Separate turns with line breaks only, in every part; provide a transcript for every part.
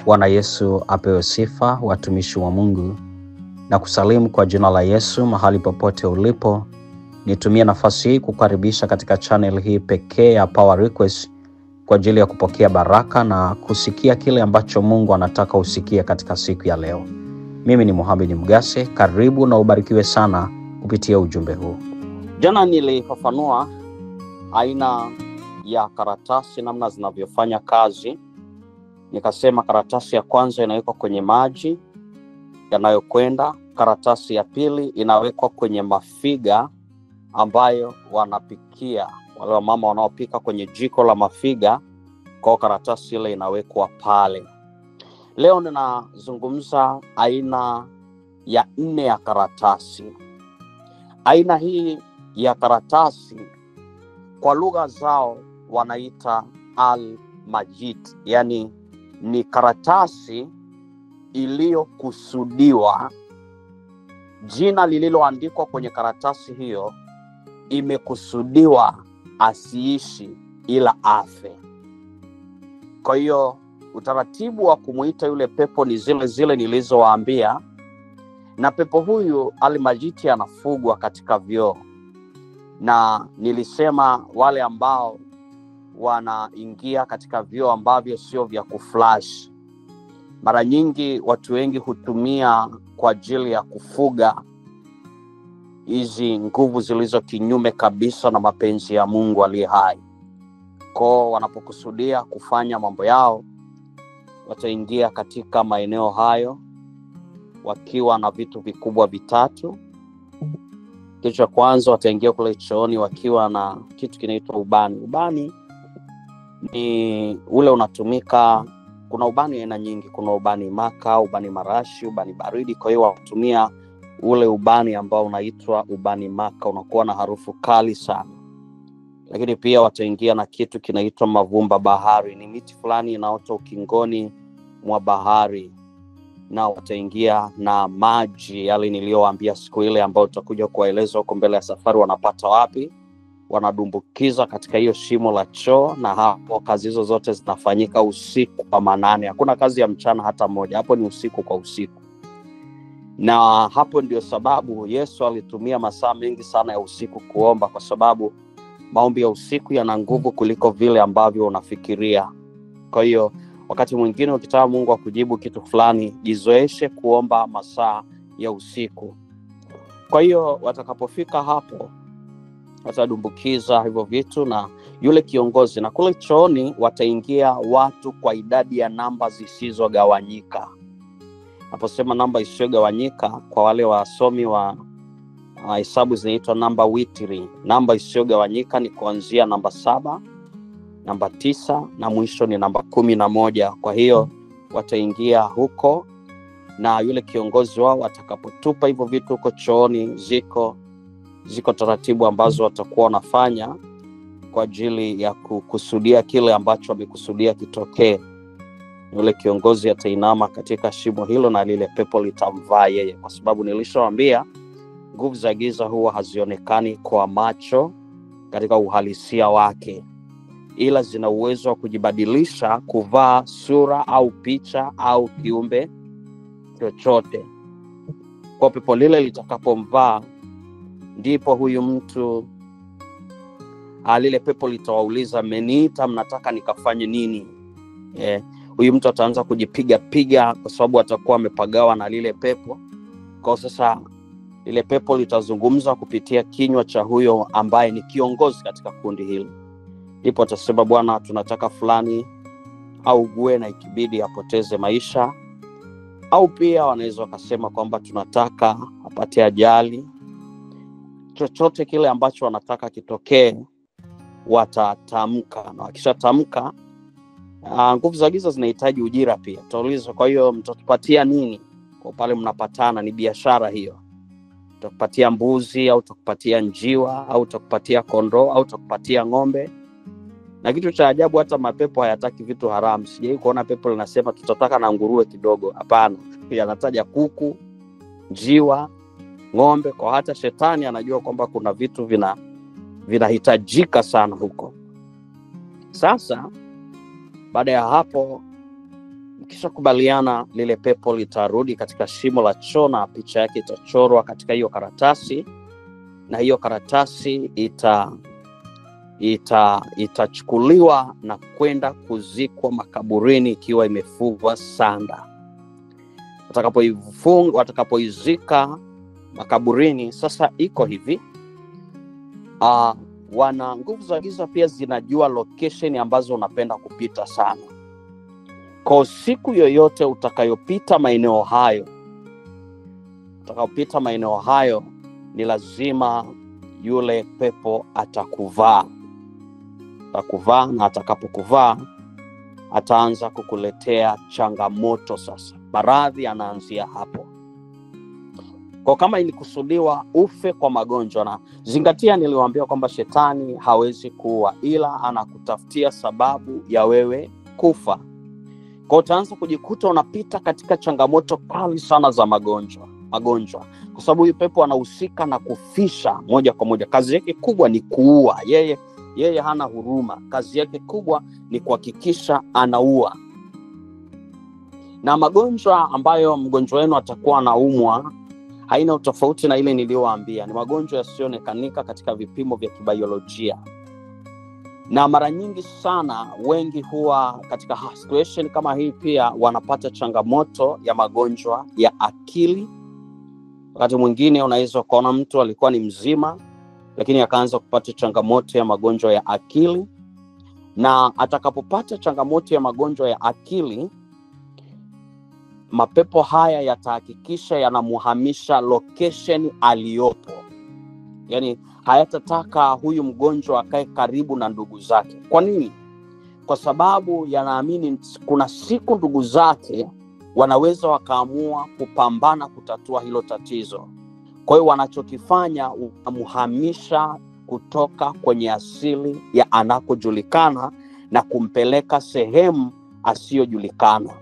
Bwana Yesu apewe sifa, watumishi wa Mungu, na kusalimu kwa jina la Yesu mahali popote ulipo. Nitumie nafasi hii kukaribisha katika channel hii pekee ya Power Request kwa ajili ya kupokea baraka na kusikia kile ambacho Mungu anataka usikie katika siku ya leo. Mimi ni Mohamed Mgase, karibu na ubarikiwe sana kupitia ujumbe huu. Jana nilifafanua aina ya karatasi, namna zinavyofanya kazi. Nikasema karatasi ya kwanza inawekwa kwenye maji yanayokwenda, karatasi ya pili inawekwa kwenye mafiga ambayo wanapikia, wale wa mama wanaopika kwenye jiko la mafiga, kwa karatasi ile inawekwa pale. Leo ninazungumza aina ya 4 ya karatasi. Aina hii ya karatasi kwa lugha zao wanaita al-majid, yani ni karatasi iliyokusudiwa. Jina lililoandikwa kwenye karatasi hiyo imekusudiwa asiishi ila afe. Kwa hiyo utaratibu wa kumuita yule pepo ni zile nilizowaambia, na pepo huyu al-majid anafugwa katika vyoo. Na nilisema wale ambao wanaingia katika vyoo ambavyo sio vya kuflash, mara nyingi watu wengi hutumia kwa ajili ya kufuga hizi nguvu zilizo kinyume kabisa na mapenzi ya Mungu aliye hai. Kwa wanapokusudia kufanya mambo yao, wataingia katika maeneo hayo wakiwa na vitu vikubwa vitatu. Kitu cha kwanza, wataingia kule chooni wakiwa na kitu kinaitwa ubani. Ubani ni ule unatumika, kuna ubani aina nyingi, kuna ubani maka, ubani marashi, ubani baridi. Kwa hiyo watumia ule ubani ambao unaitwa ubani maka, unakuwa na harufu kali sana. Lakini pia wataingia na kitu kinaitwa mavumba bahari, ni miti fulani inaota ukingoni mwa bahari. Na wataingia na maji yale niliyowaambia siku ile, ambao tutakuja kuwaeleza huko mbele ya safari wanapata wapi. Wanadumbukiza katika hiyo shimo la choo, na hapo kazi hizo zote zinafanyika usiku kwa manane. Hakuna kazi ya mchana hata moja, hapo ni usiku kwa usiku. Na hapo ndio sababu Yesu alitumia masaa mengi sana ya usiku kuomba, kwa sababu maombi ya usiku yana nguvu kuliko vile ambavyo unafikiria. Kwa hiyo wakati mwingine ukitaka Mungu akujibu kitu fulani, jizoeshe kuomba masaa ya usiku. Kwa hiyo watakapofika hapo, watadumbukiza hivyo vitu na yule kiongozi, na kule chooni wataingia watu kwa idadi ya namba zisizogawanyika. Naposema namba isiyogawanyika, kwa wale wasomi wa hesabu zinaitwa namba witri. Namba isiyogawanyika ni kuanzia namba 7, namba 9 na mwisho ni namba 11. Kwa hiyo wataingia huko, na yule kiongozi wao atakapotupa hivyo vitu huko chooni, ziko taratibu ambazo watakuwa wanafanya kwa ajili ya kukusudia kile ambacho wamekusudia kitokee. Yule kiongozi atainama katika shimo hilo na lile pepo litamvaa yeye, kwa sababu nilishawaambia nguvu za giza huwa hazionekani kwa macho katika uhalisia wake, ila zina uwezo wa kujibadilisha kuvaa sura au picha au kiumbe chochote. Kwa pepo lile litakapomvaa, ndipo huyu mtu lile pepo litawauliza, mmeniita, mnataka nikafanye nini? Huyu mtu ataanza kujipiga kwa sababu atakuwa amepagawa na lile pepo. Kwa sasa lile pepo litazungumza kupitia kinywa cha huyo ambaye ni kiongozi katika kundi hili. Ndipo atasema, Bwana, tunataka fulani au gue na ikibidi apoteze maisha. Au pia wanaweza wakasema kwamba tunataka apate ajali. Chochote kile ambacho wanataka kitokee watatamka, na wakishatamka, nguvu za giza zinahitaji ujira pia. Tutaulizwa, kwa hiyo mtatupatia nini? Kwa pale mnapatana, ni biashara hiyo. Tutakupatia mbuzi au tutakupatia njiwa au tutakupatia kondoo au tutakupatia ng'ombe. Na kitu cha ajabu, hata mapepo hayataki vitu haramu. Sijai kuona pepo linasema tutataka na nguruwe kidogo. Hapana, yanataja kuku, njiwa, ng'ombe. Kwa hata shetani anajua kwamba kuna vitu vinahitajika sana huko. Sasa baada ya hapo Wakisha kubaliana, lile pepo litarudi katika shimo la choo na picha yake itachorwa katika hiyo karatasi, na hiyo karatasi itachukuliwa na kwenda kuzikwa makaburini ikiwa imefungwa sanda. Watakapoizika makaburini, sasa iko hivi, wana nguvu za giza pia zinajua location ambazo unapenda kupita sana. Kwa siku yoyote utakayopita maeneo hayo, ni lazima yule pepo atakuvaa, na atakapokuvaa ataanza kukuletea changamoto. Sasa maradhi yanaanzia hapo. Kwa kama ilikusudiwa ufe kwa magonjwa, na zingatia niliwaambia kwamba shetani hawezi kuua, ila anakutafutia sababu ya wewe kufa. Kwa utaanza kujikuta unapita katika changamoto kali sana za magonjwa. Kwa sababu huyu pepo anahusika na kufisha moja kwa moja. Kazi yake kubwa ni kuua. Yeye hana huruma. Kazi yake kubwa ni kuhakikisha anaua. Na magonjwa ambayo mgonjwa wenu atakuwa anaumwa haina utofauti na ile niliyowaambia. Ni magonjwa yasiyoonekanika katika vipimo vya kibiolojia. Na mara nyingi sana wengi huwa katika situation kama hii pia wanapata changamoto ya magonjwa ya akili. Wakati mwingine unaweza kuona mtu alikuwa ni mzima, lakini akaanza kupata changamoto ya magonjwa ya akili. Na atakapopata changamoto ya magonjwa ya akili, mapepo haya yatahakikisha yanamuhamisha location aliyopo. Yaani hayatataka huyu mgonjwa akae karibu na ndugu zake. Kwa nini? Kwa sababu yanaamini kuna siku ndugu zake wanaweza wakaamua kupambana kutatua hilo tatizo. Kwa hiyo wanachokifanya, wanamuhamisha kutoka kwenye asili ya anakojulikana na kumpeleka sehemu asiyojulikana.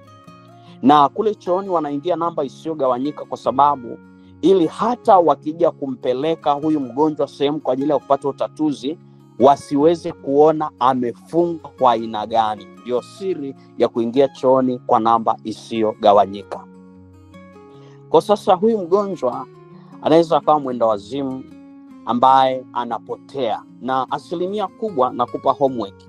Na kule chooni wanaingia namba isiyogawanyika, kwa sababu ili hata wakija kumpeleka huyu mgonjwa sehemu kwa ajili ya kupata utatuzi, wasiweze kuona amefungwa kwa aina gani. Ndio siri ya kuingia chooni kwa namba isiyogawanyika. Kwa sasa huyu mgonjwa anaweza akawa mwenda wazimu ambaye anapotea. Na asilimia kubwa, nakupa homework,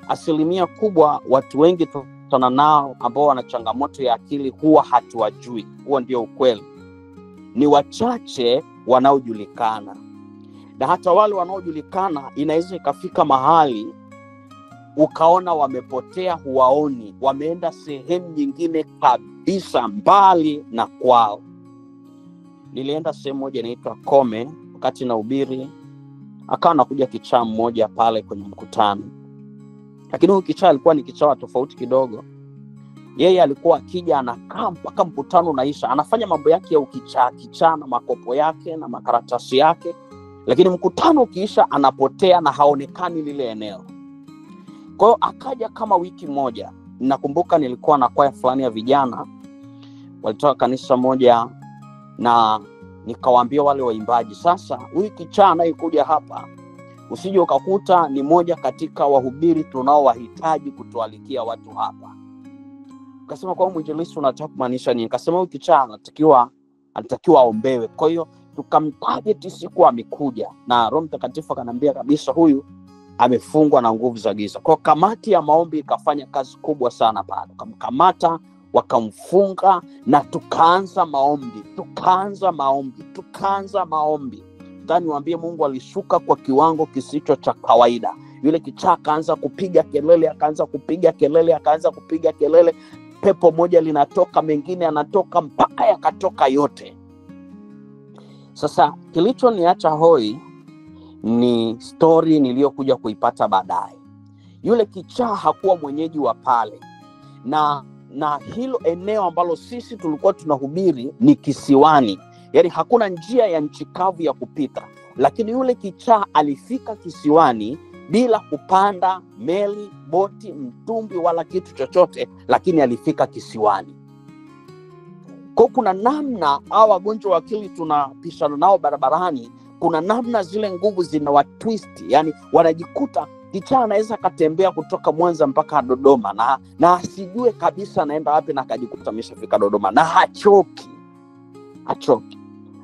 asilimia kubwa watu wengi tunakutana nao ambao wana changamoto ya akili huwa hatuwajui. Huo ndio ukweli. Ni wachache wanaojulikana. Na hata wale wanaojulikana inaweza ikafika mahali ukaona wamepotea, huwaoni, wameenda sehemu nyingine kabisa mbali na kwao. Nilienda sehemu moja inaitwa Kome, wakati nahubiri akawa anakuja kichaa mmoja pale kwenye mkutano. Lakini huyu kichaa alikuwa ni kichaa tofauti kidogo. Yeye alikuwa akija anakaa mpaka mkutano unaisha, anafanya mambo yake ya ukichaa na makopo yake na makaratasi yake, lakini mkutano ukiisha anapotea na haonekani lile eneo. Kwa hiyo akaja kama wiki moja. Nakumbuka nilikuwa na kwaya fulani ya vijana walitoka kanisa moja, na nikawaambia wale waimbaji, sasa huyu kichaa anayekuja hapa usije ukakuta ni moja katika wahubiri tunaowahitaji kutualikia watu hapa. Akasema, kwa mwinjilisti unataka kumaanisha nini? Akasema huyu kichaa anatakiwa aombewe. Kwa hiyo tukamtarget siku amekuja, na Roho Mtakatifu akaniambia kabisa huyu amefungwa na nguvu za giza. Kwa kamati ya maombi ikafanya kazi kubwa sana pale. Wakamkamata, wakamfunga, na tukaanza maombi. Tani niwaambie, Mungu alishuka kwa kiwango kisicho cha kawaida. Yule kichaa akaanza kupiga kelele, pepo moja linatoka, mengine anatoka, mpaka yakatoka yote. Sasa kilichoniacha hoi ni story niliyokuja kuipata baadaye. Yule kichaa hakuwa mwenyeji wa pale, na hilo eneo ambalo sisi tulikuwa tunahubiri ni kisiwani. Yaani hakuna njia ya nchi kavu ya kupita. Lakini yule kichaa alifika kisiwani bila kupanda meli, boti, mtumbi wala kitu chochote, lakini alifika kisiwani. Kwa kuna namna hawa wagonjwa wa akili tunapishana nao barabarani, kuna namna zile nguvu zinawatwist, yani wanajikuta Kichaa anaweza katembea kutoka Mwanza mpaka Dodoma na asijue kabisa anaenda wapi, na akajikuta ameshafika Dodoma, na hachoki.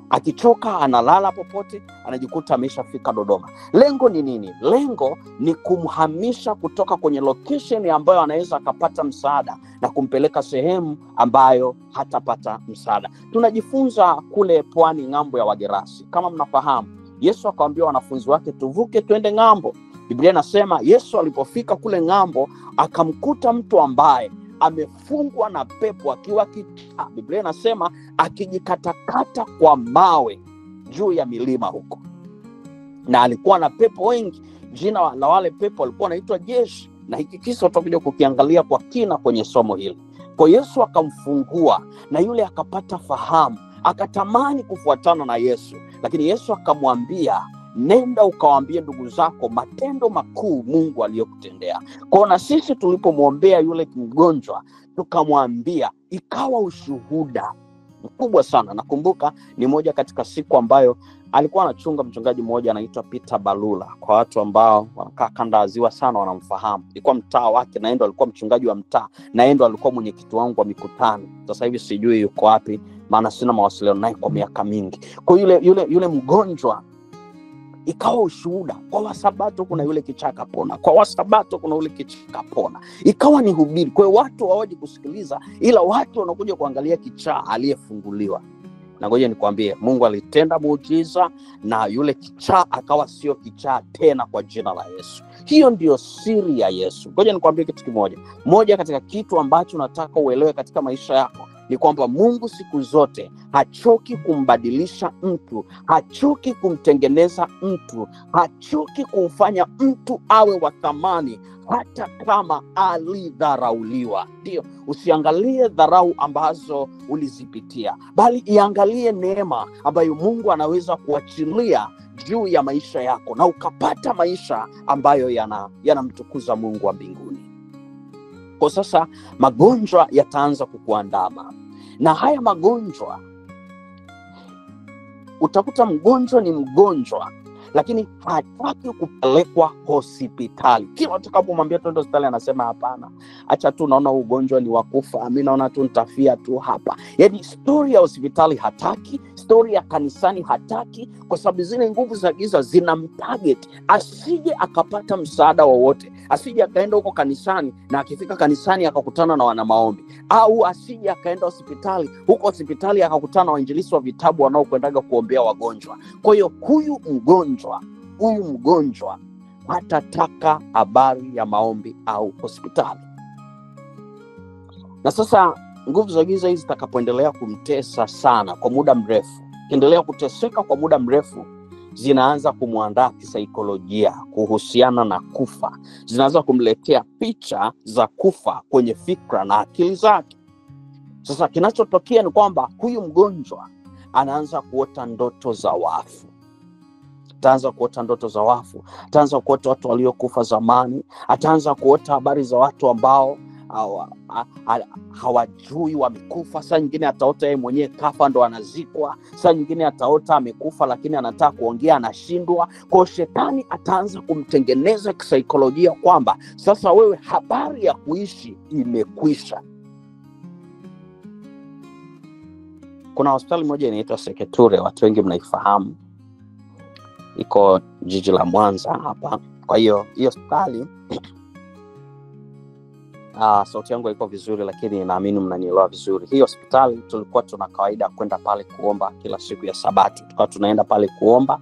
Akichoka analala popote, anajikuta ameshafika Dodoma. Lengo ni nini? Lengo ni kumhamisha kutoka kwenye location ambayo anaweza akapata msaada na kumpeleka sehemu ambayo hatapata msaada. Tunajifunza kule pwani ng'ambo ya Wagerasi. Kama mnafahamu, Yesu akawaambia wanafunzi wake tuvuke twende ng'ambo. Biblia inasema Yesu alipofika kule ng'ambo akamkuta mtu ambaye amefungwa na pepo akiwa kichaa. Biblia inasema akijikatakata kwa mawe juu ya milima huko. Na alikuwa na pepo wengi. Jina la wale pepo walikuwa wanaitwa jeshi. Na hiki kisa tutakuja kukiangalia kwa kina kwenye somo hili. Kwa Yesu akamfungua na yule akapata fahamu, akatamani kufuatana na Yesu. Lakini Yesu akamwambia, nenda ukawaambie ndugu zako matendo makuu Mungu aliyokutendea. Kwa na sisi tulipomwombea yule mgonjwa, tukamwambia, ikawa ushuhuda mkubwa sana. Nakumbuka ni moja katika siku ambayo alikuwa anachunga mchungaji mmoja anaitwa Peter Balula. Kwa watu ambao wanakaa kanda ya Ziwa sana wanamfahamu. Ilikuwa mtaa wake, na endo alikuwa mchungaji wa mtaa, na endo alikuwa mwenyekiti wangu wa mikutano. Sasa hivi sijui yuko wapi, maana sina mawasiliano naye kwa miaka mingi. Kwa yule mgonjwa ikawa ushuhuda. Kwa Wasabato kuna yule kichaka pona, kwa Wasabato kuna yule kichaka pona. Ikawa ni hubiri. Kwa watu hawaji kusikiliza, ila watu wanakuja kuangalia kichaa aliyefunguliwa. Na ngoja nikwambie, Mungu alitenda muujiza na yule kichaa akawa sio kichaa tena kwa jina la Yesu. Hiyo ndio siri ya Yesu. Ngoja nikwambie kitu kimoja. Moja katika kitu ambacho nataka uelewe katika maisha yako ni kwamba Mungu siku zote hachoki kumbadilisha mtu, hachoki kumtengeneza mtu, hachoki kumfanya mtu awe wa thamani hata kama alidharauliwa. Ndio, usiangalie dharau ambazo ulizipitia, bali iangalie neema ambayo Mungu anaweza kuachilia juu ya maisha yako na ukapata maisha ambayo yanamtukuza Mungu wa mbinguni. Kwa sasa magonjwa yataanza kukuandama. Na haya magonjwa, utakuta mgonjwa ni mgonjwa, lakini hataki kupelekwa hospitali. Kila utakapomwambia twende hospitali anasema hapana, acha tu, naona ugonjwa ni wa kufa, mimi naona tu nitafia tu hapa. Yaani story ya hospitali hataki, story ya kanisani hataki, kwa sababu zile nguvu za giza zinamtarget asije akapata msaada wowote. Asije akaenda huko kanisani na akifika kanisani akakutana na wana maombi, au asije akaenda hospitali, huko hospitali akakutana na wainjilisti wa vitabu wanaokwendaga kuombea wagonjwa. Kwa hiyo huyu mgonjwa hatataka habari ya maombi au hospitali. Na sasa nguvu za giza hizi zitakapoendelea kumtesa sana kwa muda mrefu, kiendelea kuteseka kwa muda mrefu, zinaanza kumwandaa kisaikolojia kuhusiana na kufa. Zinaanza kumletea picha za kufa kwenye fikra na akili zake. Sasa kinachotokea ni kwamba huyu mgonjwa anaanza kuota ndoto za wafu. Ataanza kuota ndoto za wafu, ataanza kuota watu waliokufa zamani, ataanza kuota habari za watu ambao hawajui wamekufa. Saa nyingine ataota yeye mwenyewe kafa ndo anazikwa. Saa nyingine ataota amekufa lakini anataka kuongea, anashindwa. Kwa shetani ataanza kumtengeneza kisaikolojia kwamba sasa wewe habari ya kuishi imekwisha. Kuna hospitali moja inaitwa Seketure, watu wengi mnaifahamu. Iko jiji la Mwanza hapa. Kwa hiyo hospitali sauti yangu haiko vizuri, lakini naamini mnanielewa vizuri. Hii hospitali tulikuwa tuna kawaida kwenda pale kuomba kila siku ya Sabato. Tulikuwa tunaenda pale kuomba,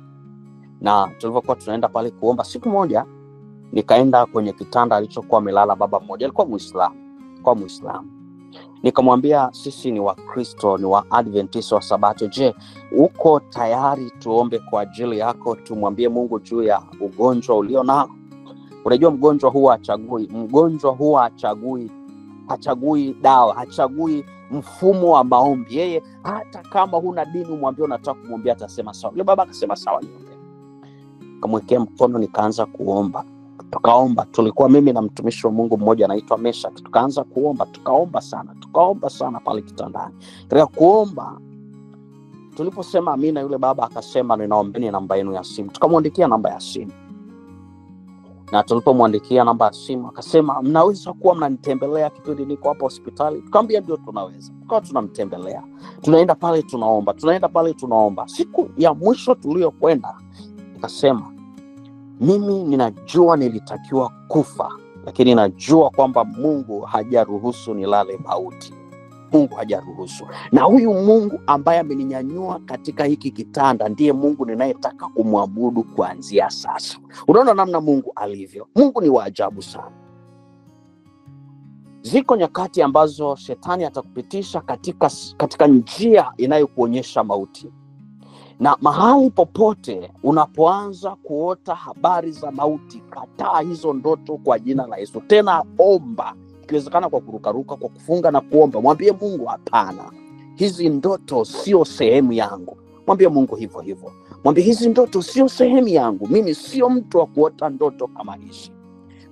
na tulipokuwa tunaenda pale kuomba, siku moja nikaenda kwenye kitanda alichokuwa amelala baba mmoja. Alikuwa Muislamu. Nikamwambia, sisi ni Wakristo, ni wa Adventist wa Sabato. Je, uko tayari tuombe kwa ajili yako, tumwambie Mungu juu ya ugonjwa ulio nao? Unajua mgonjwa huwa hachagui dawa, hachagui mfumo wa maombi. Yeye hata kama huna dini umwambie unataka kumwombea, atasema sawa. Yule baba akasema sawa, niombe. Kamwekea mkono, nikaanza kuomba. Tukaomba, tulikuwa mimi na mtumishi wa Mungu mmoja anaitwa Mesha. Tukaanza kuomba, tukaomba sana pale kitandani. Katika kuomba, tuliposema amina, yule baba akasema, ninaombeni namba yenu ya simu. Tukamwandikia namba ya simu. Na tulipomwandikia namba ya simu akasema, mnaweza kuwa mnanitembelea kipindi niko hapa hospitali? Tukamwambia ndio tunaweza. Tukawa tunamtembelea. Tunaenda pale tunaomba. Siku ya mwisho tuliyokwenda akasema, mimi ninajua nilitakiwa kufa, lakini najua kwamba Mungu hajaruhusu nilale mauti. Mungu hajaruhusu. Na huyu Mungu ambaye ameninyanyua katika hiki kitanda ndiye Mungu ninayetaka kumwabudu kuanzia sasa. Unaona namna Mungu alivyo. Mungu ni wa ajabu sana. Ziko nyakati ambazo shetani atakupitisha katika njia inayokuonyesha mauti. Na mahali popote unapoanza kuota habari za mauti, kataa hizo ndoto kwa jina la Yesu. Tena omba, ikiwezekana kwa kurukaruka, kwa kufunga na kuomba. Mwambie Mungu, hapana, hizi ndoto sio sehemu yangu. Mwambie Mungu hivyo hivyo. Mwambie hizi ndoto sio sehemu yangu. Mimi sio mtu wa kuota ndoto kama hizi.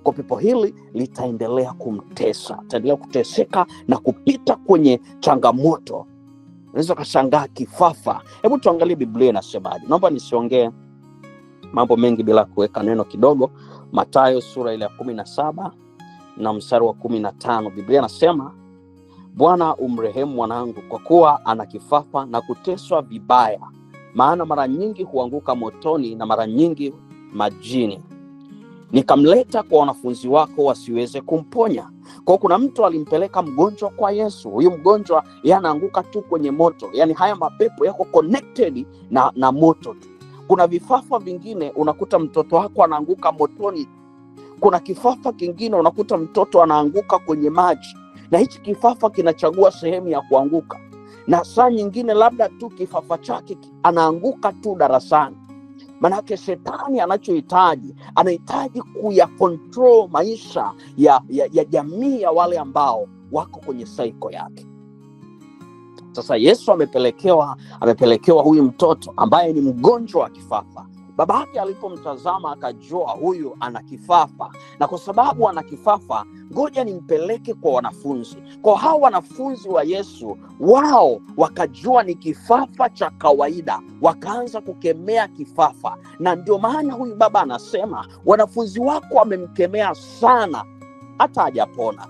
Kwa pepo hili litaendelea kumtesa, ataendelea kuteseka na kupita kwenye changamoto. Unaweza kushangaa kifafa. Hebu tuangalie Biblia inasemaje. Naomba nisiongee mambo mengi bila kuweka neno kidogo. Mathayo sura ile ya 17 na mstari wa 15. Biblia inasema, Bwana umrehemu mwanangu, kwa kuwa ana kifafa na kuteswa vibaya, maana mara nyingi huanguka motoni na mara nyingi majini. Nikamleta kwa wanafunzi wako wasiweze kumponya. Kwa kuna mtu alimpeleka mgonjwa kwa Yesu. Huyu mgonjwa anaanguka tu kwenye moto. Yaani haya mapepo yako connected na moto tu. Kuna vifafa vingine unakuta mtoto wako anaanguka motoni. Kuna kifafa kingine unakuta mtoto anaanguka kwenye maji. Na hichi kifafa kinachagua sehemu ya kuanguka. Na saa nyingine labda tu kifafa chake anaanguka tu darasani. Manake shetani anachohitaji, anahitaji kuyakontrol maisha ya jamii ya wale ambao wako kwenye cycle yake. Sasa Yesu amepelekewa huyu mtoto ambaye ni mgonjwa wa kifafa. Babake alipomtazama akajua huyu ana kifafa, na kwa sababu ana kifafa, ngoja nimpeleke kwa wanafunzi. Kwa hao wanafunzi wa Yesu, wao wakajua ni kifafa cha kawaida, wakaanza kukemea kifafa. Na ndio maana huyu baba anasema, wanafunzi wako wamemkemea sana hata hajapona.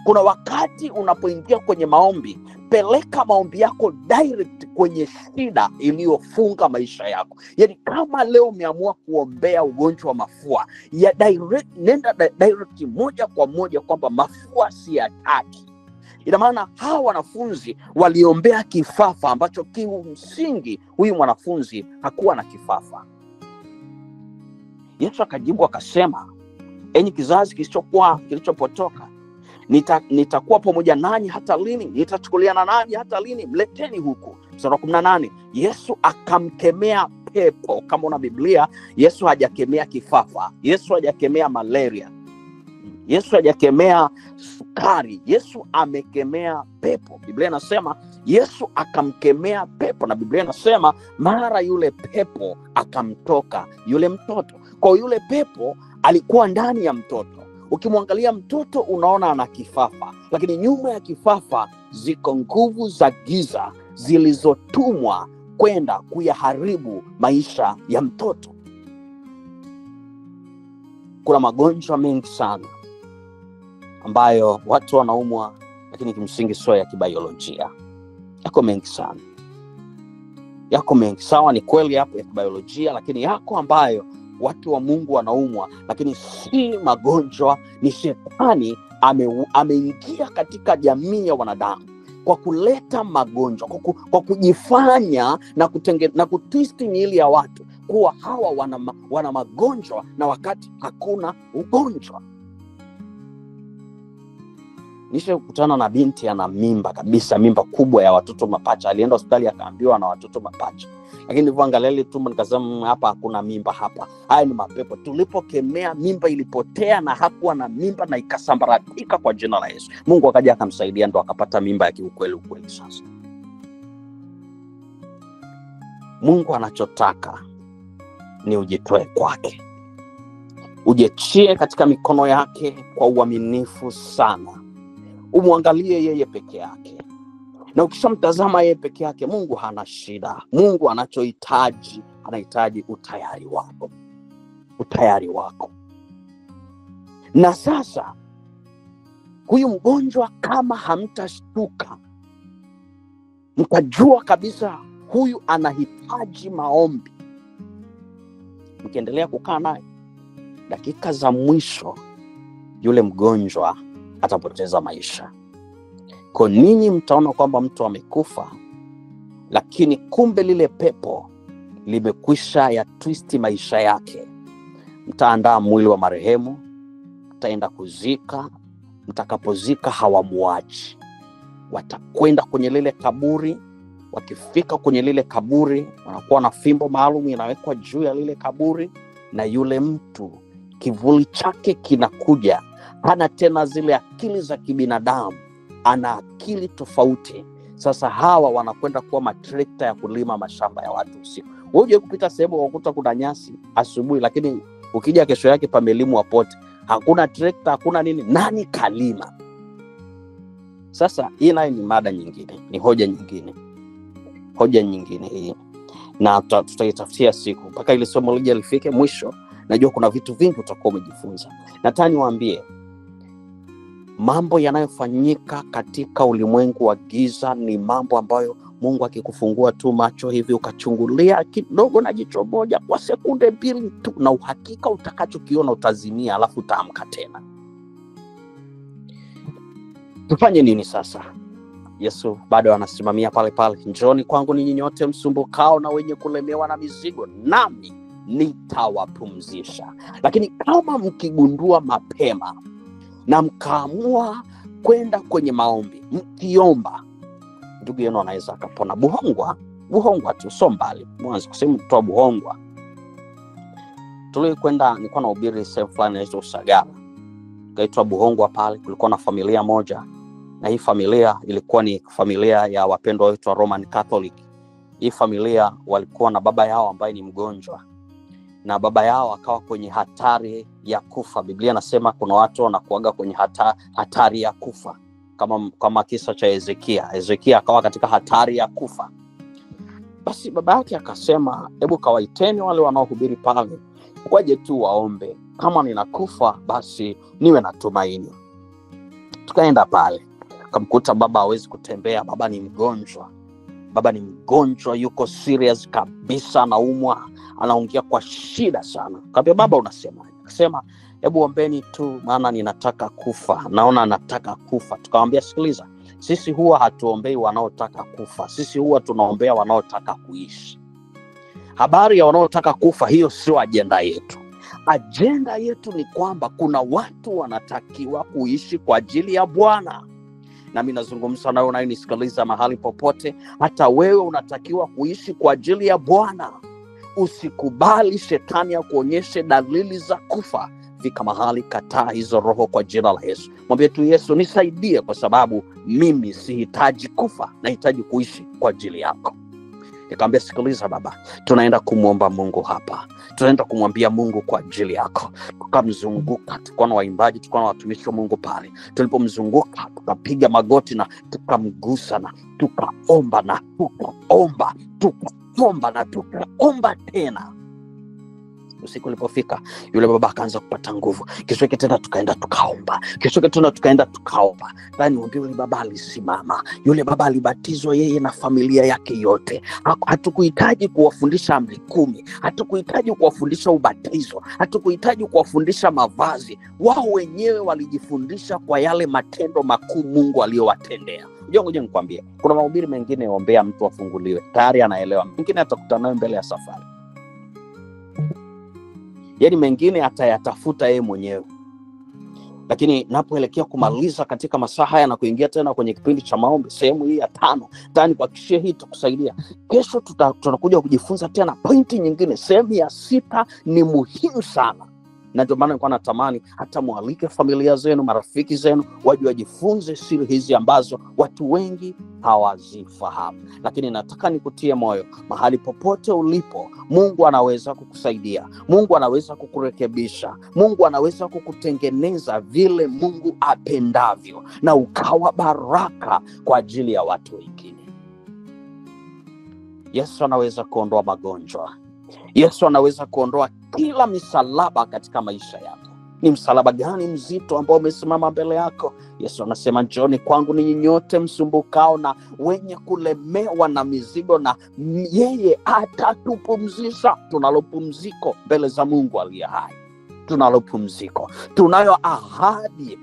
Kuna wakati unapoingia kwenye maombi, peleka maombi yako direct kwenye shida iliyofunga maisha yako. Yaani kama leo umeamua kuombea ugonjwa wa mafua, nenda direct moja kwa moja kwamba mafua siyataki. Ina maana hawa wanafunzi waliombea kifafa ambacho kimsingi huyu mwanafunzi hakuwa na kifafa. Yesu akajibu akasema, enyi kizazi kilichopotoka, nitakuwa pamoja nanyi hata lini? Nitachukuliana nanyi hata lini? Mleteni huku. Mstari wa 18, Yesu akamkemea pepo. Kama una Biblia, Yesu hajakemea kifafa. Yesu hajakemea malaria. Yesu hajakemea sukari. Yesu amekemea pepo. Biblia inasema Yesu akamkemea pepo, na Biblia inasema mara yule pepo akamtoka yule mtoto. Kwa yule pepo alikuwa ndani ya mtoto. Ukimwangalia mtoto unaona ana kifafa, lakini nyuma ya kifafa ziko nguvu za giza zilizotumwa kwenda kuyaharibu maisha ya mtoto. Kuna magonjwa mengi sana ambayo watu wanaumwa, lakini kimsingi sio ya kibiolojia. Yako mengi sana. Yako mengi. Sawa, ni kweli hapo ya kibiolojia, lakini yako ambayo watu wa Mungu wanaumwa, lakini si magonjwa, ni shetani ameingia katika jamii ya wanadamu kwa kuleta magonjwa, kwa kujifanya na kutwist miili ya watu kuwa hawa wana magonjwa na wakati hakuna ugonjwa. Nishakutana na binti ana mimba kabisa, mimba kubwa ya watoto mapacha. Alienda hospitali akaambiwa na watoto mapacha. Lakini nilipoangalia ile tumbo nikasema hapa hakuna mimba hapa. Haya ni mapepo. Tulipokemea mimba ilipotea na hakuwa na mimba na ikasambaratika kwa jina la Yesu. Mungu akaja akamsaidia ndo akapata mimba ya kiukweli sasa. Mungu anachotaka ni ujitoe kwake. Ujechie katika mikono yake kwa uaminifu sana. Umwangalie yeye peke yake. Na ukishamtazama yeye peke yake, Mungu hana shida. Mungu anachohitaji, anahitaji utayari wako. Utayari wako. Na sasa huyu mgonjwa, kama hamtashtuka mkajua kabisa huyu anahitaji maombi, mkiendelea kukaa naye, dakika za mwisho yule mgonjwa atapoteza maisha. Kwa ninyi mtaona kwamba mtu amekufa, lakini kumbe lile pepo limekwisha ya twist maisha yake. Mtaandaa mwili wa marehemu, mtaenda kuzika. Mtakapozika hawamuachi, watakwenda kwenye lile kaburi. Wakifika kwenye lile kaburi, wanakuwa na fimbo maalum inawekwa juu ya lile kaburi, na yule mtu kivuli chake kinakuja. Hana tena zile akili za kibinadamu, ana akili tofauti. Sasa hawa wanakwenda kuwa matrekta ya kulima mashamba ya watu usiku. Wewe uje kupita sehemu wakuta kuna nyasi asubuhi, lakini ukija kesho yake pamelimwa pote, hakuna trekta, hakuna nini. Nani kalima? Sasa hii nayo ni mada nyingine, ni hoja nyingine hii, na tutaitafutia siku mpaka ile somo lije lifike mwisho. Najua kuna vitu vingi utakuwa umejifunza. Nataka niwaambie mambo yanayofanyika katika ulimwengu wa giza ni mambo ambayo Mungu akikufungua tu macho hivi ukachungulia kidogo na jicho moja kwa sekunde 2 tu, na uhakika utakachokiona utazimia, alafu utaamka tena. Tufanye nini sasa? Yesu bado anasimamia pale pale, njooni kwangu ninyi nyote msumbukao na wenye kulemewa na mizigo, nami nitawapumzisha. Lakini kama mkigundua mapema na mkaamua kwenda kwenye maombi, mkiomba, ndugu yenu anaweza akapona. Buhongwa tu, so mbali. Mwanzo kusema mtu wa Buhongwa, tulikwenda, nilikuwa nahubiri sehemu fulani inaitwa Usagara, kaitwa Buhongwa. Pale kulikuwa na familia moja, na hii familia ilikuwa ni familia ya wapendwa wetu wa Roman Catholic. Hii familia walikuwa na baba yao ambaye ni mgonjwa, na baba yao akawa kwenye hatari ya kufa. Biblia inasema kuna watu wanakuaga kwenye hatari ya kufa, kama kisa cha Hezekia akawa katika hatari ya kufa. Basi baba yake akasema, hebu kawaiteni wale wanaohubiri pale, waje tu waombe, kama ninakufa basi niwe na tumaini. Tukaenda pale, kamkuta baba hawezi kutembea, baba ni mgonjwa, yuko serious kabisa, anaumwa, anaongea kwa shida sana. Kaambia, baba unasemaje? Akasema, hebu ombeni tu, maana ninataka kufa, naona nataka kufa. Tukamwambia, sikiliza, sisi huwa hatuombei wanaotaka kufa, sisi huwa tunaombea wanaotaka kuishi. Habari ya wanaotaka kufa, hiyo sio ajenda yetu. Ajenda yetu ni kwamba kuna watu wanatakiwa kuishi kwa ajili ya Bwana. Na mimi nazungumza nawe unayenisikiliza mahali popote, hata wewe unatakiwa kuishi kwa ajili ya Bwana. Usikubali shetani akuonyeshe dalili za kufa. Fika mahali, kataa hizo roho kwa jina la Yesu. Mwambie tu, Yesu nisaidie, kwa sababu mimi sihitaji kufa, nahitaji kuishi kwa ajili yako. Nikamwambia, sikiliza baba, tunaenda kumuomba Mungu hapa. Tunaenda kumwambia Mungu kwa ajili yako. Tukamzunguka, tulikuwa na waimbaji, tulikuwa na watumishi wa Mungu pale. Tulipomzunguka, tukapiga magoti na tukamgusa na tukaomba na tukaomba tena. Usiku ulipofika, yule baba akaanza kupata nguvu. Kesho yake tena tukaenda tukaomba. Ndani mwambie, yule baba alisimama. Yule baba alibatizwa yeye na familia yake yote. Hatukuhitaji kuwafundisha amri 10, hatukuhitaji kuwafundisha ubatizo, hatukuhitaji kuwafundisha mavazi. Wao wenyewe walijifundisha kwa yale matendo makuu Mungu aliyowatendea. Ngoja nikwambie, kuna mahubiri mengine ombea mtu afunguliwe, tayari anaelewa. Mengine atakutana naye mbele ya safari. Yaani mengine atayatafuta yeye mwenyewe. Lakini napoelekea kumaliza katika masaa haya na kuingia tena kwenye kipindi cha maombi, sehemu hii ya 5, tani kwa kishia hii tukusaidia. Kesho tutakuja kujifunza tena pointi nyingine. Sehemu ya 6 ni muhimu sana. Na ndio maana nilikuwa natamani hata mualike familia zenu, marafiki zenu, waje wajifunze siri hizi ambazo watu wengi hawazifahamu. Lakini nataka nikutie moyo, mahali popote ulipo, Mungu anaweza kukusaidia. Mungu anaweza kukurekebisha. Mungu anaweza kukutengeneza vile Mungu apendavyo, na ukawa baraka kwa ajili ya watu wengine. Yesu anaweza kuondoa magonjwa. Yesu anaweza kuondoa kila misalaba katika maisha yako. Ni msalaba gani mzito ambao umesimama mbele yako? Yesu anasema, njooni kwangu ninyi nyote msumbukao na wenye kulemewa na mizigo, na yeye atatupumzisha. Tunalo pumziko mbele za Mungu aliye hai. Tunalo pumziko, tunayo ahadi,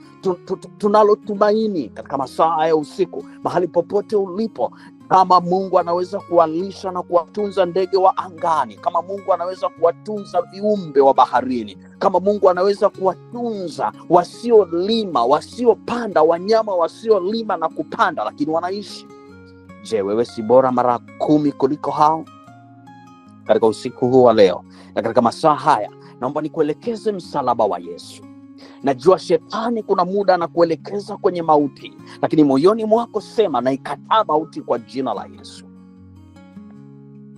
tunalo tumaini katika masaa ya usiku. Mahali popote ulipo, kama Mungu anaweza kuwalisha na kuwatunza ndege wa angani, kama Mungu anaweza kuwatunza viumbe wa baharini, kama Mungu anaweza kuwatunza wasiolima, wasiopanda, wanyama wasiolima na kupanda lakini wanaishi, je, wewe si bora mara 10 kuliko hao? Katika usiku huu wa leo na katika masaa haya, naomba nikuelekeze msalaba wa Yesu. Najua shetani kuna muda anakuelekeza kwenye mauti, lakini moyoni mwako sema, na ikataa mauti kwa jina la Yesu.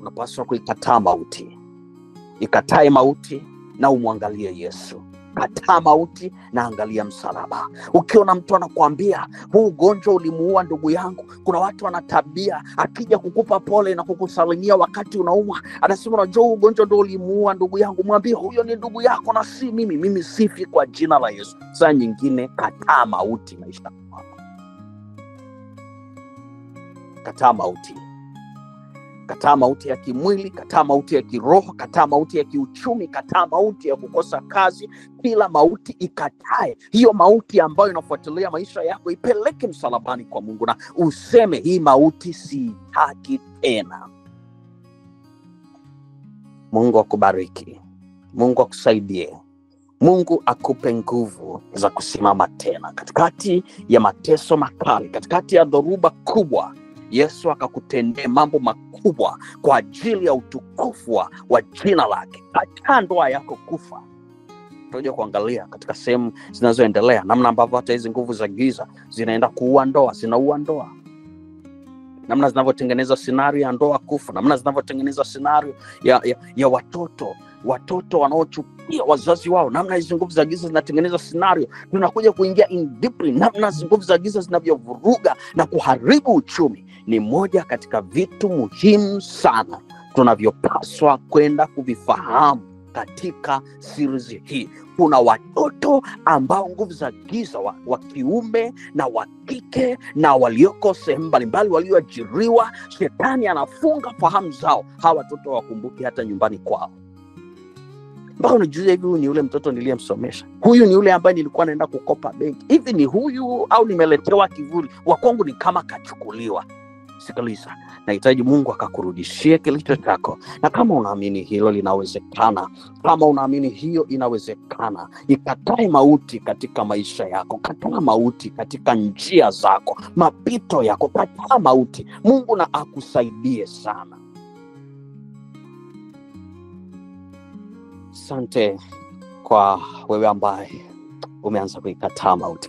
Unapaswa kuikataa mauti. Ikatae mauti na umwangalie Yesu. Kataa mauti na angalia msalaba. Ukiona mtu anakuambia huu ugonjwa ulimuua ndugu yangu, kuna watu wanatabia akija kukupa pole na kukusalimia wakati unaumwa, anasema unajua ugonjwa ndio ulimuua ndugu yangu. Mwambie huyo ni ndugu yako na si mimi. Mimi sifi kwa jina la Yesu. Saa nyingine kataa mauti maisha yako. Kataa mauti. Kataa mauti ya kimwili, kataa mauti ya kiroho, kataa mauti ya kiuchumi, kataa mauti ya kukosa kazi. Kila mauti ikatae. Hiyo mauti ambayo inafuatilia maisha yako ipeleke msalabani kwa Mungu na useme, hii mauti sitaki tena. Mungu akubariki. Mungu akusaidie. Mungu akupe nguvu za kusimama tena katikati ya mateso makali, katikati ya dhoruba kubwa. Yesu akakutendea mambo makubwa kwa ajili ya utukufu wa jina lake. Acha ndoa yako kufa. Tutaje kuangalia katika sehemu zinazoendelea namna ambavyo hata hizi nguvu za giza zinaenda kuua ndoa, zinaua ndoa. Namna zinavyotengeneza scenario ya ndoa kufa, namna zinavyotengeneza scenario ya watoto wanaochukia wazazi wao, namna hizo nguvu za giza zinatengeneza scenario. Tunakuja kuingia in deeply namna nguvu za giza zinavyovuruga na kuharibu uchumi. Ni moja katika vitu muhimu sana tunavyopaswa kwenda kuvifahamu katika series hii. Kuna watoto ambao nguvu za giza wa kiume na wa kike na walioko sehemu mbalimbali walioajiriwa, shetani anafunga fahamu zao. Hawa watoto wakumbuki hata nyumbani kwao. Mpaka unajiuliza, hivi huyu ni yule mtoto niliyemsomesha? Huyu ni yule ambaye nilikuwa naenda kukopa benki? Hivi ni huyu au nimeletewa kivuli? Wa kwangu ni kama kachukuliwa. Sikiliza, nahitaji Mungu akakurudishie kilicho chako. Na kama unaamini hilo linawezekana, kama unaamini hiyo inawezekana, ikatae mauti katika maisha yako. Kataa mauti katika njia zako, mapito yako. Kataa mauti. Mungu na akusaidie sana. Asante kwa wewe ambaye umeanza kuikataa mauti.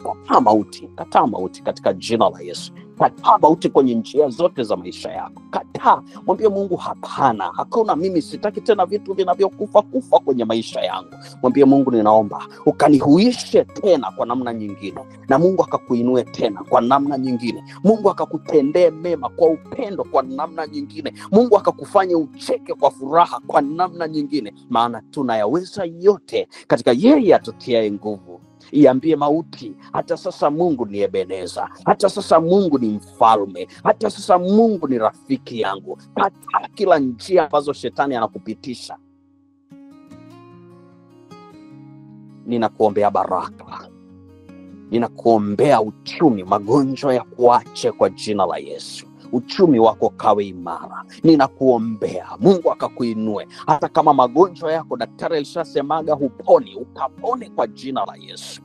Kataa mauti katika jina la Yesu. Kataa mauti kwenye njia zote za maisha yako. Kataa. Mwambie Mungu, hapana, hakuna, mimi sitaki tena vitu vinavyokufa kwenye maisha yangu. Mwambie Mungu, ninaomba ukanihuishe tena kwa namna nyingine, na Mungu akakuinue tena kwa namna nyingine. Mungu akakutendee mema kwa upendo kwa namna nyingine. Mungu akakufanya ucheke kwa furaha kwa namna nyingine, maana tunayaweza yote katika yeye atutiaye nguvu. Iambie mauti, hata sasa Mungu ni Ebeneza, hata sasa Mungu ni mfalme, hata sasa Mungu ni rafiki yangu. Kataa kila njia ambazo shetani anakupitisha. Ninakuombea baraka, ninakuombea uchumi, magonjwa ya kuache kwa jina la Yesu. Uchumi wako kawe imara. Ninakuombea Mungu akakuinue. Hata kama magonjwa yako daktari alishasemaga huponi, ukapone kwa jina la Yesu.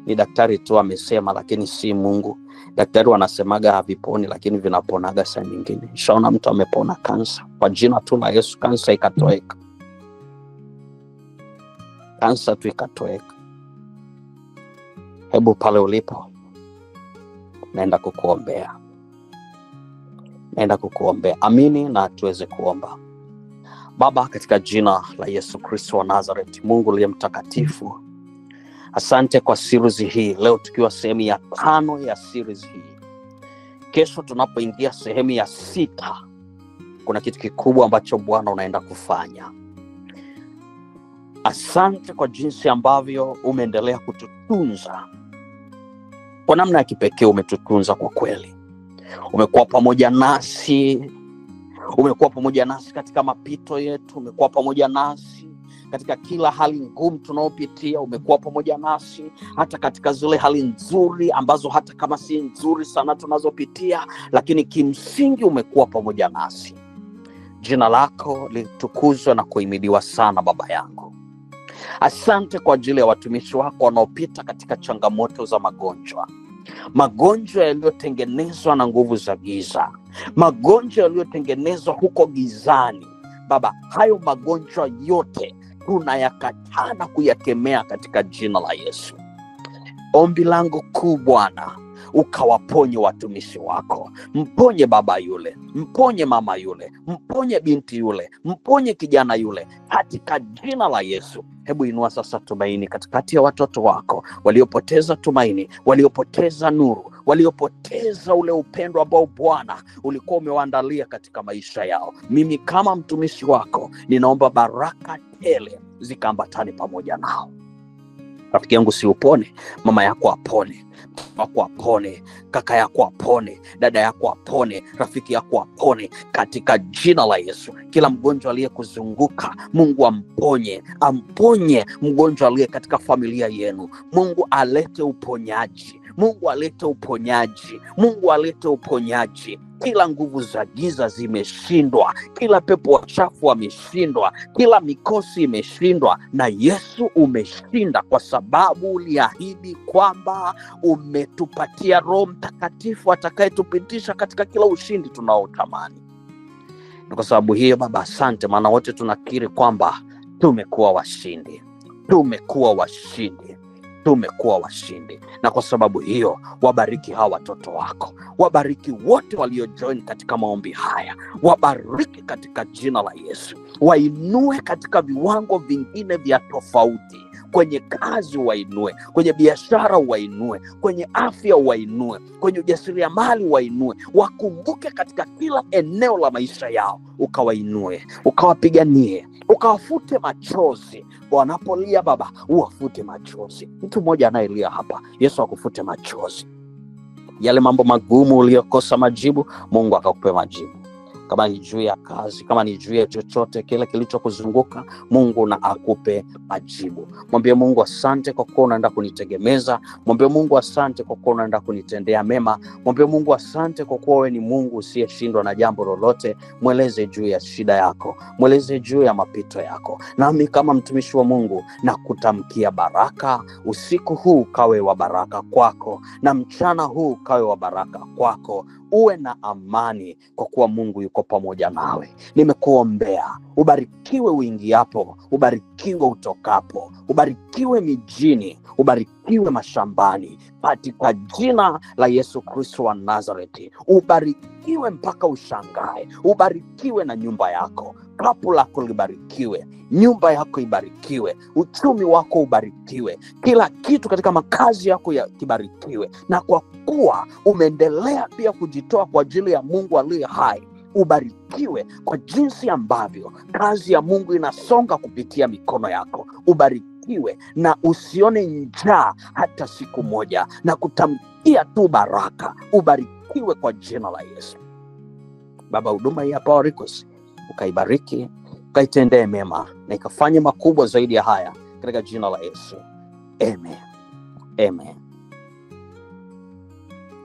Ni daktari tu amesema, lakini si Mungu. Daktari wanasemaga haviponi, lakini vinaponaga saa nyingine. Shaona mtu amepona kansa kwa jina tu la Yesu. Kansa ikatoweka. Kansa tu ikatoweka. Hebu pale ulipo, naenda kukuombea. Amini na tuweze kuomba. Baba, katika jina la Yesu Kristo wa Nazareth, Mungu aliye mtakatifu, asante kwa series hii. Leo tukiwa sehemu ya 5 ya series hii. Kesho tunapoingia sehemu ya 6, kuna kitu kikubwa ambacho Bwana unaenda kufanya. Asante kwa jinsi ambavyo umeendelea kututunza. Kwa namna ya kipekee umetutunza kwa kweli. Umekuwa pamoja nasi. Umekuwa pamoja nasi katika mapito yetu. Umekuwa pamoja nasi katika kila hali ngumu tunayopitia. Umekuwa pamoja nasi hata katika zile hali nzuri ambazo hata kama si nzuri sana tunazopitia, lakini kimsingi umekuwa pamoja nasi. Jina lako litukuzwe na kuhimidiwa sana Baba yangu. Asante kwa ajili ya watumishi wako wanaopita katika changamoto za magonjwa. Magonjwa yaliyotengenezwa na nguvu za giza. Magonjwa yaliyotengenezwa huko gizani. Baba, hayo magonjwa yote tunayakataa na kuyakemea katika jina la Yesu. Ombi langu kuu Bwana, ukawaponye watumishi wako. Mponye baba yule, mponye mama yule, mponye binti yule, mponye kijana yule katika jina la Yesu. Hebu inua sasa tumaini katikati ya watoto wako waliopoteza tumaini, waliopoteza nuru, waliopoteza ule upendo ambao Bwana ulikuwa umewaandalia katika maisha yao. Mimi kama mtumishi wako ninaomba baraka tele zikaambatane pamoja nao. Rafiki yangu si upone, mama yako apone, wako apone, kaka yako apone, dada yako apone, rafiki yako apone katika jina la Yesu. Kila mgonjwa aliyekuzunguka, Mungu amponye mgonjwa aliye katika familia yenu. Mungu alete uponyaji. Mungu alete uponyaji. Mungu alete uponyaji. Kila nguvu za giza zimeshindwa, kila pepo wachafu wameshindwa, kila mikosi imeshindwa, na Yesu umeshinda, kwa sababu uliahidi kwamba umetupatia Roho Mtakatifu atakayetupitisha katika kila ushindi tunaotamani. Na kwa sababu hiyo Baba, asante, maana wote tunakiri kwamba tumekuwa washindi. Tumekuwa washindi. Tumekuwa washindi. Na kwa sababu hiyo, wabariki hawa watoto wako. Wabariki wote waliojoin katika maombi haya. Wabariki katika jina la Yesu. Wainue katika viwango vingine vya tofauti. Kwenye kazi wainue, kwenye biashara wainue, kwenye afya wainue, kwenye ujasiriamali wainue. Wakumbuke katika kila eneo la maisha yao, ukawainue, ukawapiganie, ukawafute machozi. Wanapolia Baba, uwafute machozi. Mtu mmoja anayelia hapa, Yesu akufute machozi. Yale mambo magumu uliyokosa majibu, Mungu akakupe majibu. Kama ni juu ya kazi, kama ni juu ya chochote kile kilichokuzunguka, Mungu na akupe majibu. Mwambie Mungu asante kwa kuwa unaenda kunitegemeza. Mwambie Mungu asante kwa kuwa unaenda kunitendea mema. Mwambie Mungu asante kwa kuwa wewe ni Mungu usiyeshindwa na jambo lolote. Mweleze juu ya shida yako, mweleze juu ya mapito yako. Nami kama mtumishi wa Mungu na kutamkia baraka. Usiku huu kawe wa baraka kwako, na mchana huu kawe wa baraka kwako. Uwe na amani kwa kuwa Mungu yuko pamoja nawe. Nimekuombea ubarikiwe uingiapo, ubarikiwe utokapo, ubarikiwe mijini, ubarikiwe mashambani, katika jina la Yesu Kristo wa Nazareti. Ubarikiwe mpaka ushangae. Ubarikiwe na nyumba yako. Kapu lako libarikiwe, nyumba yako ibarikiwe, uchumi wako ubarikiwe, kila kitu katika makazi yako kibarikiwe. Na kwa kuwa umeendelea pia kujitoa kwa ajili ya Mungu aliye hai, ubarikiwe kwa jinsi ambavyo kazi ya Mungu inasonga kupitia mikono yako. Ubarikiwe na usione njaa hata siku moja, na kutamkia tu baraka. Ubarikiwe kwa jina la Yesu. Baba, huduma hii hapa Warikos ukaibariki, ukaitendee mema, na ikafanye makubwa zaidi ya haya katika jina la Yesu. Amen. Amen.